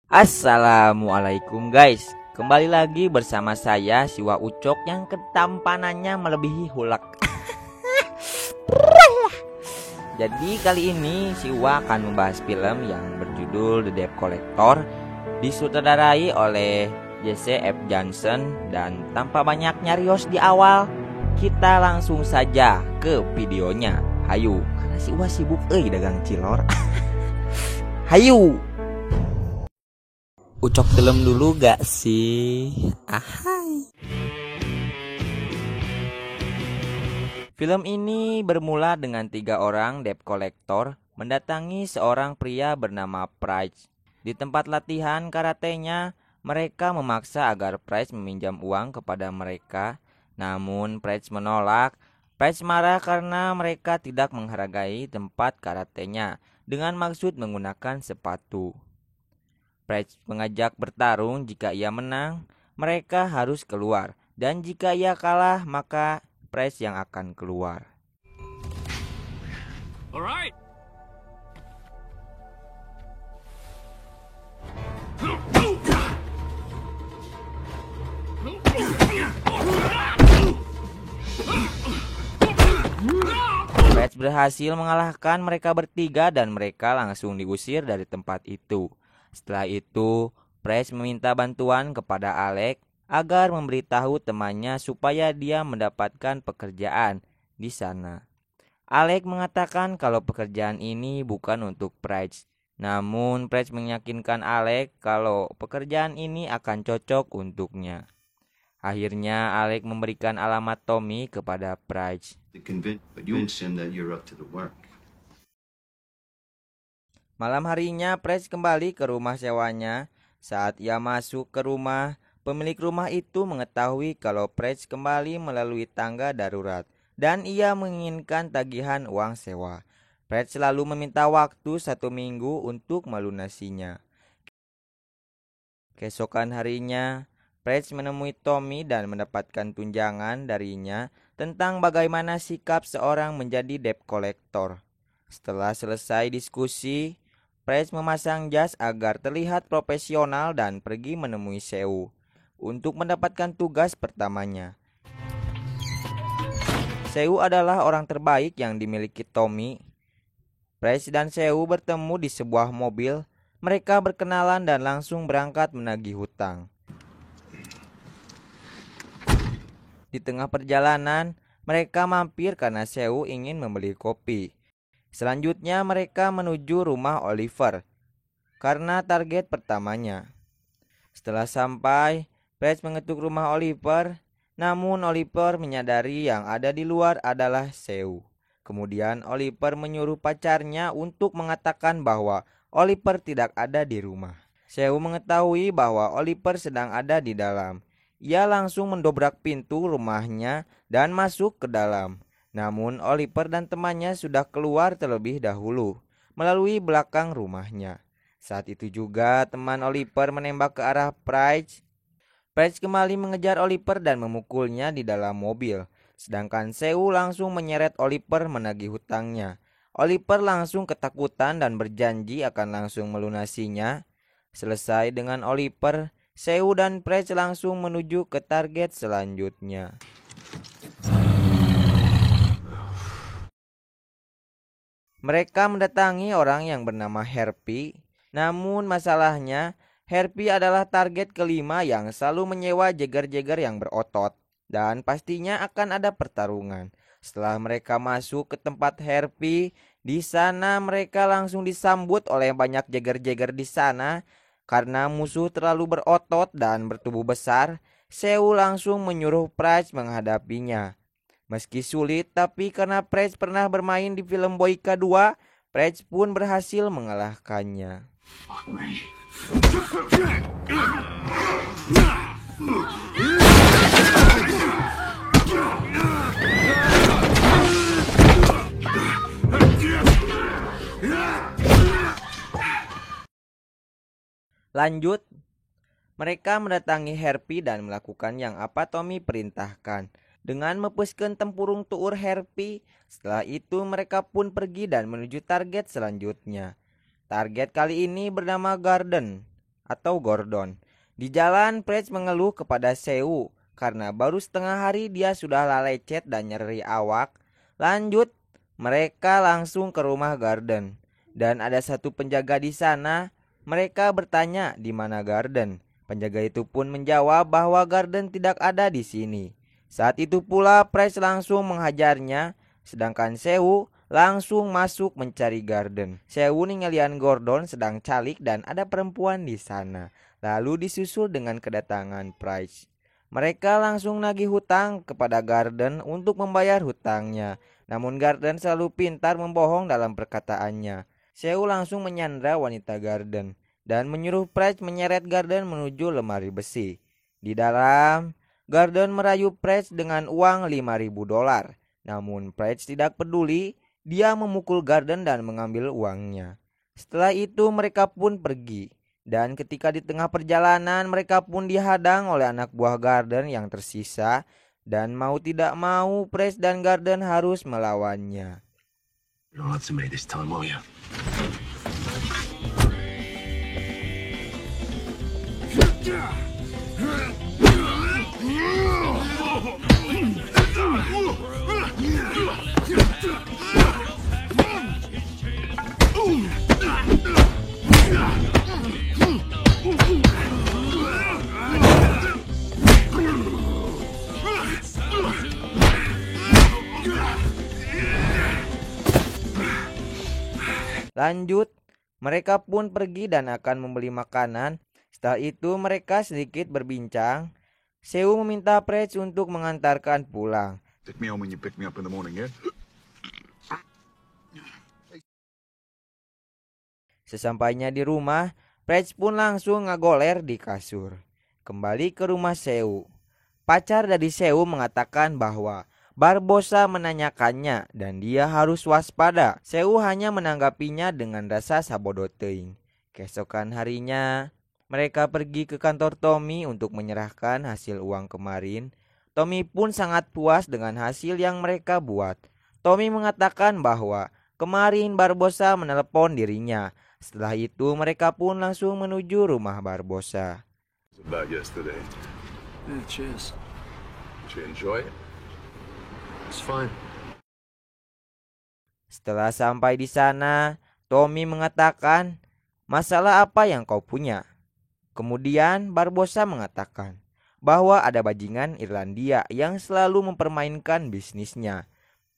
Assalamualaikum guys. Kembali lagi bersama saya Siwa Ucok yang ketampanannya melebihi hulak. Jadi kali ini Siwa akan membahas film yang berjudul The Debt Collector, disutradarai oleh Jesse F. Johnson. Dan tanpa banyak nyarios di awal, kita langsung saja ke videonya. Hayu, karena Siwa sibuk dagang cilor. Hayu. Ucok film dulu gak sih? Ahai. Film ini bermula dengan 3 orang debt collector mendatangi seorang pria bernama Price. Di tempat latihan karatenya, mereka memaksa agar Price meminjam uang kepada mereka. Namun Price menolak. Price marah karena mereka tidak menghargai tempat karatenya dengan maksud menggunakan sepatu. Price mengajak bertarung. Jika ia menang, mereka harus keluar, dan jika ia kalah, maka Price yang akan keluar. Alright. Price berhasil mengalahkan mereka bertiga dan mereka langsung diusir dari tempat itu. Setelah itu, Price meminta bantuan kepada Alex agar memberitahu temannya supaya dia mendapatkan pekerjaan di sana. Alex mengatakan kalau pekerjaan ini bukan untuk Price. Namun Price meyakinkan Alex kalau pekerjaan ini akan cocok untuknya. Akhirnya Alex memberikan alamat Tommy kepada Price. Malam harinya Price kembali ke rumah sewanya. Saat ia masuk ke rumah, pemilik rumah itu mengetahui kalau Price kembali melalui tangga darurat dan ia menginginkan tagihan uang sewa. Price selalu meminta waktu 1 minggu untuk melunasinya. Keesokan harinya, Price menemui Tommy dan mendapatkan tunjangan darinya tentang bagaimana sikap seorang menjadi debt collector. Setelah selesai diskusi, Price memasang jas agar terlihat profesional dan pergi menemui Seu untuk mendapatkan tugas pertamanya. Seu adalah orang terbaik yang dimiliki Tommy. Price dan Seu bertemu di sebuah mobil. Mereka berkenalan dan langsung berangkat menagih hutang. Di tengah perjalanan, mereka mampir karena Seu ingin membeli kopi. Selanjutnya mereka menuju rumah Oliver karena target pertamanya. Setelah sampai, Price mengetuk rumah Oliver, namun Oliver menyadari yang ada di luar adalah Seu. Kemudian Oliver menyuruh pacarnya untuk mengatakan bahwa Oliver tidak ada di rumah. Seu mengetahui bahwa Oliver sedang ada di dalam. Ia langsung mendobrak pintu rumahnya dan masuk ke dalam. Namun Oliver dan temannya sudah keluar terlebih dahulu melalui belakang rumahnya. Saat itu juga teman Oliver menembak ke arah Price. Price kembali mengejar Oliver dan memukulnya di dalam mobil. Sedangkan Seu langsung menyeret Oliver menagih hutangnya. Oliver langsung ketakutan dan berjanji akan langsung melunasinya. Selesai dengan Oliver, Seu dan Price langsung menuju ke target selanjutnya. Mereka mendatangi orang yang bernama Harpy. Namun masalahnya, Harpy adalah target kelima yang selalu menyewa jeger-jeger yang berotot. Dan pastinya akan ada pertarungan. Setelah mereka masuk ke tempat Harpy, di sana mereka langsung disambut oleh banyak jeger-jeger di sana. Karena musuh terlalu berotot dan bertubuh besar, Seu langsung menyuruh Price menghadapinya. Meski sulit, tapi karena Price pernah bermain di film Boyka 2, Price pun berhasil mengalahkannya. Lanjut, mereka mendatangi Harpy dan melakukan yang apa Tommy perintahkan. Dengan mepuskan tempurung tuur Harpy, setelah itu mereka pun pergi dan menuju target selanjutnya. Target kali ini bernama Garden. atau Gordon. Di jalan, Pretz mengeluh kepada Seu karena baru setengah hari dia sudah lecet dan nyeri awak. Lanjut, mereka langsung ke rumah Garden. Dan ada satu penjaga di sana. Mereka bertanya di mana Garden. Penjaga itu pun menjawab bahwa Garden tidak ada di sini. Saat itu pula Pretz langsung menghajarnya, sedangkan Seu langsung masuk mencari Garden. Seu ninggalian Gordon sedang calik dan ada perempuan di sana. Lalu disusul dengan kedatangan Pretz. Mereka langsung nagih hutang kepada Garden untuk membayar hutangnya. Namun Garden selalu pintar membohong dalam perkataannya. Seu langsung menyandra wanita Garden dan menyuruh Pretz menyeret Garden menuju lemari besi. Di dalam, Garden merayu Pretz dengan uang $5.000. Namun Pretz tidak peduli, dia memukul Garden dan mengambil uangnya. Setelah itu mereka pun pergi. Dan ketika di tengah perjalanan mereka pun dihadang oleh anak buah Garden yang tersisa. Dan mau tidak mau Pretz dan Garden harus melawannya. You don't have to make this time, will you? Lanjut, mereka pun pergi dan akan membeli makanan. Setelah itu mereka sedikit berbincang. Seu meminta Pretz untuk mengantarkan pulang. Take me home when you pick me up in the morning, yeah? Sesampainya di rumah, Pretz pun langsung ngagoler di kasur. Kembali ke rumah Seu. Pacar dari Seu mengatakan bahwa Barbosa menanyakannya dan dia harus waspada. Seu hanya menanggapinya dengan rasa sabodo teuing. Keesokan harinya, mereka pergi ke kantor Tommy untuk menyerahkan hasil uang kemarin. Tommy pun sangat puas dengan hasil yang mereka buat. Tommy mengatakan bahwa kemarin Barbosa menelepon dirinya. Setelah itu mereka pun langsung menuju rumah Barbosa. About yesterday. Yeah, cheers. Did you enjoy it? It's fine. Setelah sampai di sana, Tommy mengatakan, "Masalah apa yang kau punya?" Kemudian Barbosa mengatakan bahwa ada bajingan Irlandia yang selalu mempermainkan bisnisnya.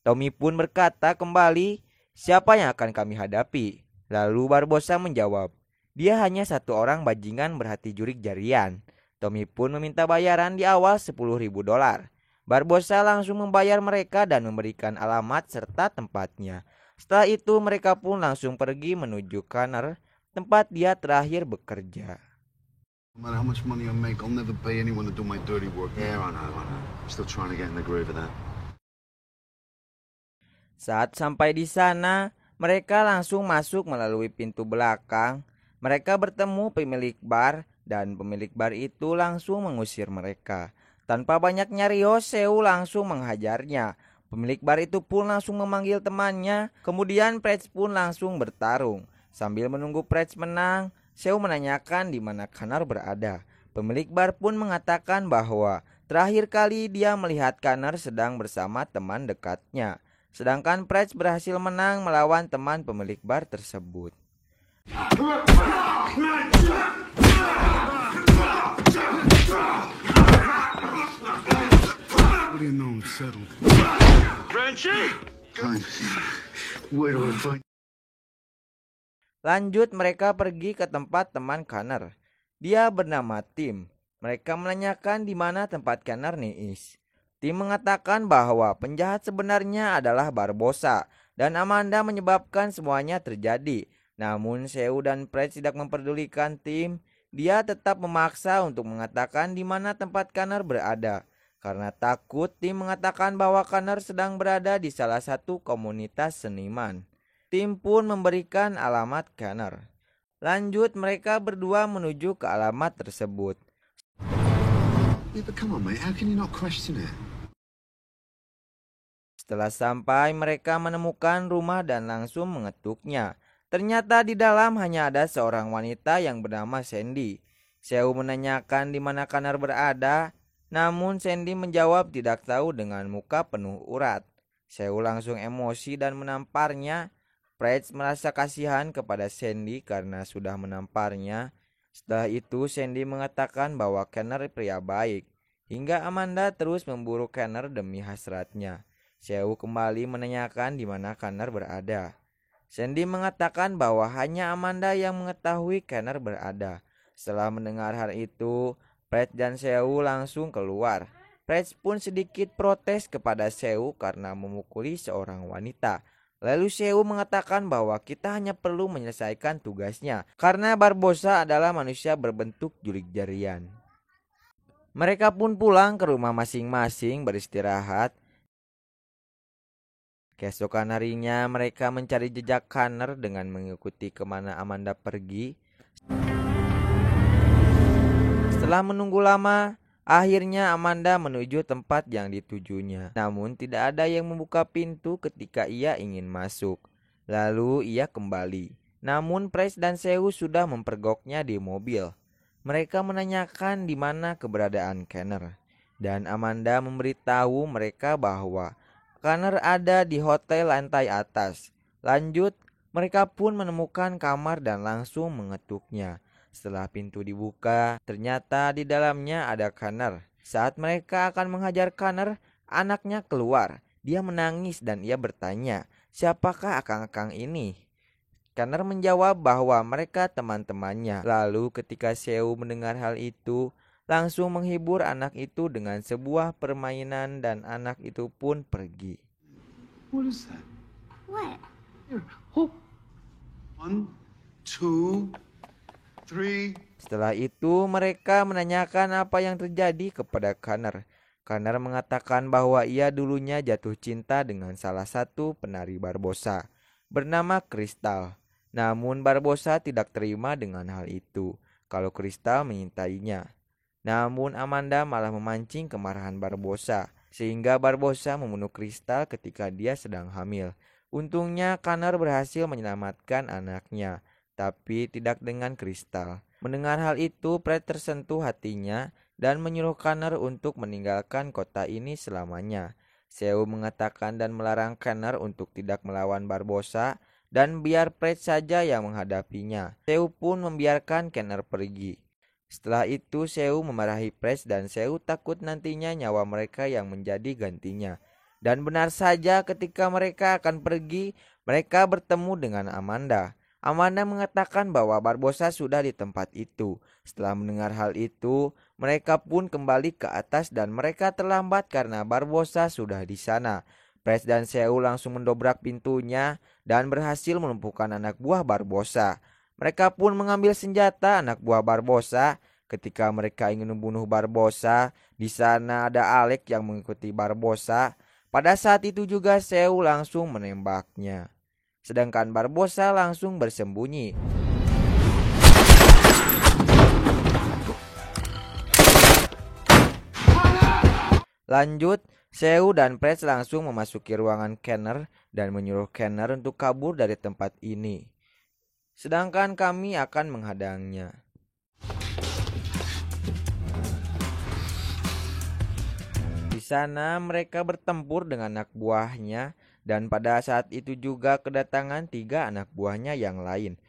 Tommy pun berkata kembali, "Siapa yang akan kami hadapi?" Lalu Barbosa menjawab, "Dia hanya satu orang bajingan berhati jurik jarian." Tommy pun meminta bayaran di awal $10.000. Barbosa langsung membayar mereka dan memberikan alamat serta tempatnya. Setelah itu mereka pun langsung pergi menuju Connor, tempat dia terakhir bekerja. No matter how much money I make, I'll never pay anyone to do my dirty work. Yeah, I know. Still trying to get in the groove of that. Saat sampai di sana, mereka langsung masuk melalui pintu belakang. Mereka bertemu pemilik bar dan pemilik bar itu langsung mengusir mereka. Tanpa banyak nyarios, Seu langsung menghajarnya. Pemilik bar itu pun langsung memanggil temannya. Kemudian Pretz pun langsung bertarung. Sambil menunggu Pretz menang, Seu menanyakan di mana Connor berada. Pemilik bar pun mengatakan bahwa terakhir kali dia melihat Connor sedang bersama teman dekatnya. Sedangkan Pretz berhasil menang melawan teman pemilik bar tersebut. What do you know? I'm settled. Frenchie! Where do I find? Lanjut mereka pergi ke tempat teman Connor. Dia bernama Tim. Mereka menanyakan di mana tempat Connor Niis. Tim mengatakan bahwa penjahat sebenarnya adalah Barbosa dan Amanda menyebabkan semuanya terjadi. Namun Seu dan Pretz tidak memperdulikan Tim. Dia tetap memaksa untuk mengatakan di mana tempat Connor berada. Karena takut, Tim mengatakan bahwa Connor sedang berada di salah satu komunitas seniman. Tim pun memberikan alamat Connor. Lanjut mereka berdua menuju ke alamat tersebut. Yeah, but come on, mate. How can you not question it? Setelah sampai, mereka menemukan rumah dan langsung mengetuknya. Ternyata di dalam hanya ada seorang wanita yang bernama Sandy. Seu menanyakan di mana Connor berada, namun Sandy menjawab tidak tahu dengan muka penuh urat. Seu langsung emosi dan menamparnya. Fred merasa kasihan kepada Sandy karena sudah menamparnya. Setelah itu Sandy mengatakan bahwa Connor pria baik, hingga Amanda terus memburu Connor demi hasratnya. Seu kembali menanyakan di mana Connor berada. Sandy mengatakan bahwa hanya Amanda yang mengetahui Connor berada. Setelah mendengar hal itu, Fred dan Seu langsung keluar. Fred pun sedikit protes kepada Seu karena memukuli seorang wanita. Lalu Seu mengatakan bahwa kita hanya perlu menyelesaikan tugasnya karena Barbossa adalah manusia berbentuk julik jarian. Mereka pun pulang ke rumah masing-masing beristirahat. Keesokan harinya mereka mencari jejak Connor dengan mengikuti kemana Amanda pergi. Setelah menunggu lama, akhirnya Amanda menuju tempat yang ditujunya. Namun tidak ada yang membuka pintu ketika ia ingin masuk. Lalu ia kembali. Namun Price dan Seu sudah mempergoknya di mobil. Mereka menanyakan di mana keberadaan Connor. Dan Amanda memberitahu mereka bahwa Connor ada di hotel lantai atas. Lanjut, mereka pun menemukan kamar dan langsung mengetuknya. Setelah pintu dibuka, ternyata di dalamnya ada Connor. Saat mereka akan menghajar Connor, anaknya keluar. Dia menangis dan ia bertanya, "Siapakah akang-akang ini?" Connor menjawab bahwa mereka teman-temannya. Lalu ketika Seu mendengar hal itu, langsung menghibur anak itu dengan sebuah permainan dan anak itu pun pergi. What is that? What? Here. Oh. 1, 2, 3. Setelah itu mereka menanyakan apa yang terjadi kepada Connor. Connor mengatakan bahwa ia dulunya jatuh cinta dengan salah satu penari Barbossa bernama Crystal. Namun Barbossa tidak terima dengan hal itu kalau Crystal menyintainya. Namun Amanda malah memancing kemarahan Barbossa sehingga Barbossa membunuh Crystal ketika dia sedang hamil. Untungnya Connor berhasil menyelamatkan anaknya, tapi tidak dengan Crystal. Mendengar hal itu, Fred tersentuh hatinya dan menyuruh Connor untuk meninggalkan kota ini selamanya. Seu mengatakan dan melarang Connor untuk tidak melawan Barbossa dan biar Fred saja yang menghadapinya. Seu pun membiarkan Connor pergi. Setelah itu Seu memarahi Fred dan Seu takut nantinya nyawa mereka yang menjadi gantinya. Dan benar saja ketika mereka akan pergi, mereka bertemu dengan Amanda. Amanda mengatakan bahwa Barbossa sudah di tempat itu. Setelah mendengar hal itu, mereka pun kembali ke atas dan mereka terlambat karena Barbossa sudah di sana. Fred dan Seu langsung mendobrak pintunya dan berhasil melumpuhkan anak buah Barbossa. Mereka pun mengambil senjata anak buah Barbossa. Ketika mereka ingin membunuh Barbossa, di sana ada Alex yang mengikuti Barbossa. Pada saat itu juga Seu langsung menembaknya. Sedangkan Barbossa langsung bersembunyi. Lanjut, Seu dan Fred langsung memasuki ruangan Connor dan menyuruh Connor untuk kabur dari tempat ini. Sedangkan kami akan menghadangnya. Di sana mereka bertempur dengan anak buahnya dan pada saat itu juga kedatangan 3 anak buahnya yang lain.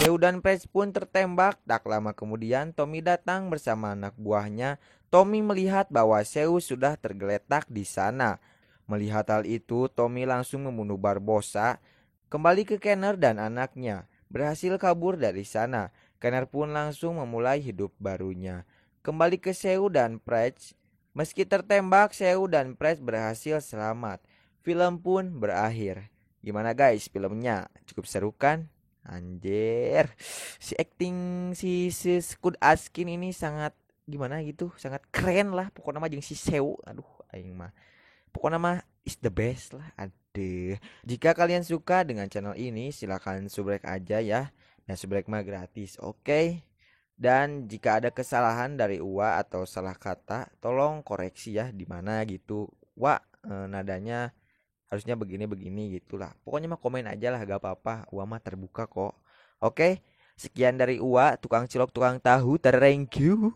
Seu dan Fred pun tertembak. Tak lama kemudian Tommy datang bersama anak buahnya. Tommy melihat bahwa Seu sudah tergeletak di sana. Melihat hal itu, Tommy langsung membunuh Barbossa. Kembali ke Connor dan anaknya, berhasil kabur dari sana. Connor pun langsung memulai hidup barunya. Kembali ke Seu dan Fred. Meski tertembak, Seu dan Fred berhasil selamat. Film pun berakhir. Gimana guys filmnya? Cukup seru kan? Anjir, si acting si Squid Askin ini sangat gimana gitu, sangat keren lah. Pokoknya mah jeung si Seu, aduh aing mah. Pokoknya mah is the best lah. Aduh. Jika kalian suka dengan channel ini, silahkan subrek aja ya. Dan subrek mah gratis. Oke. Dan jika ada kesalahan dari Uwa atau salah kata, tolong koreksi ya di mana gitu. Wak, nadanya harusnya begini-begini gitulah. Pokoknya mah komen aja lah, gak apa-apa. Uwa mah terbuka kok. Oke, sekian dari Uwa, tukang cilok tukang tahu. Thank you.